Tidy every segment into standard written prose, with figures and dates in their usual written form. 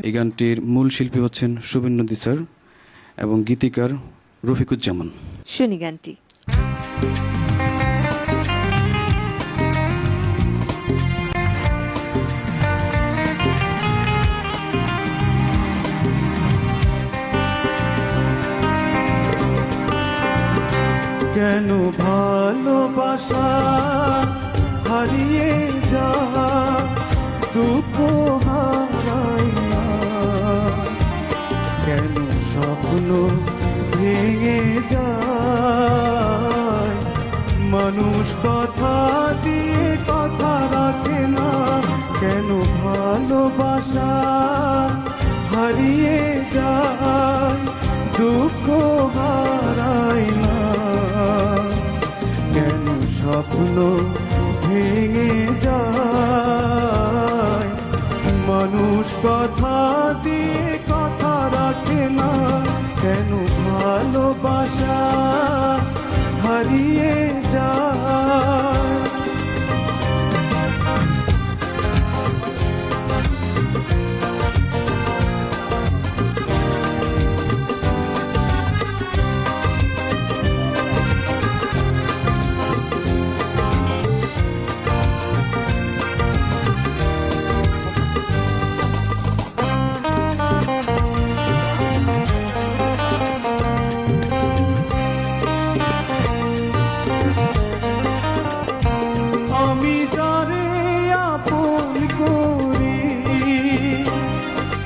এই গানটির মূল শিল্পী হচ্ছেন শুভেন নদী স্যার এবং গীতিকার রফিকুজ্জামান। শুনি গানটি। কেন ভালোবাসা হারিয়ে যা দুঃখ হারাই না, কেন স্বপ্ন ভেঙে যায়, মানুষ কথা দিয়ে কথা রাখে না, কেন ভালোবাসা হারিয়ে যায় দুঃখ হারাই না, কেন স্বপ্ন ভেঙে যায়, মানুষ কথা দিয়ে কথা রাখে না, কেন ভালোবাসা হারিয়ে যায়।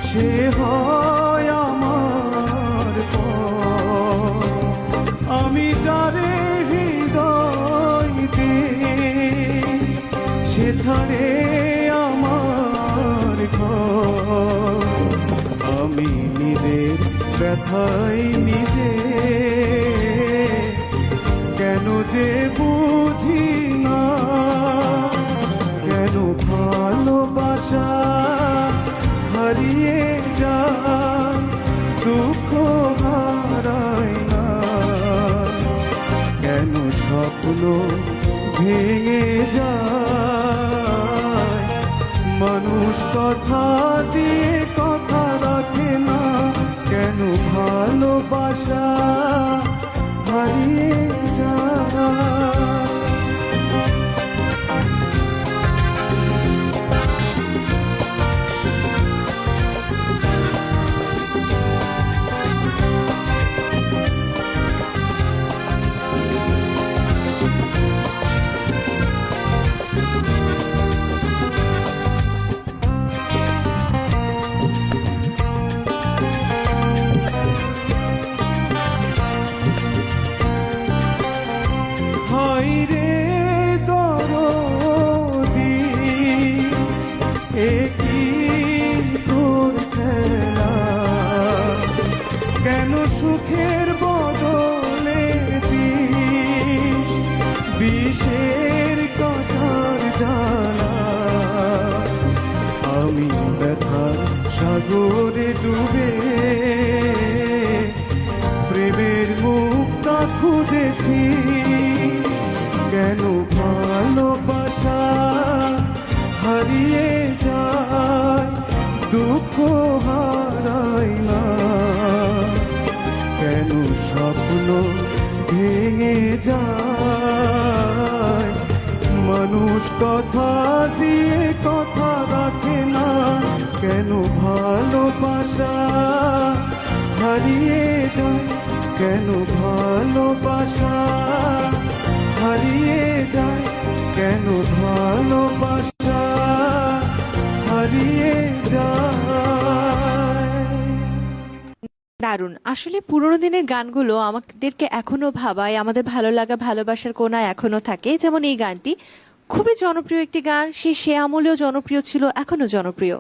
সে হয় আমার পর, আমি যারে হৃদয় দিই সে ছাড়ে আমার ঘর, আমি নিজের ব্যথায় নিজে কেন যে বুঝি না, কেন ভালোবাসা হারিয়ে যায় দুঃখ হারায় না, কেন স্বপ্ন ভেঙে যায়, মানুষ কথা দিয়ে কথা রাখে না, কেন ভালোবাসা হারিয়ে যায়। রে দরদি একই তোর খেলা, কেন সুখের বদলে দিস বিষের কথার জ্বালা, আমি ব্যথার সাগরে ডুবে প্রেমের মুক্তা খুঁজেছি, কেন ভালোবাসা হারিয়ে যায় দুঃখ হারায় না, কেন স্বপ্ন ভেঙে যায়, মানুষ কথা দিয়ে কথা রাখে না, কেন ভালোবাসা হারিয়ে যায়, কেন ভালোবাসা হারিয়ে যায়, কেন ভালোবাসা হারিয়ে যায়। দারুণ। আসলে পুরোনো দিনের গানগুলো আমাদেরকে এখনো ভাবায়, আমাদের ভালো লাগা ভালোবাসার কোণায় এখনো থাকে। যেমন এই গানটি খুবই জনপ্রিয় একটি গান, সে আমলেও জনপ্রিয় ছিল, এখনো জনপ্রিয়।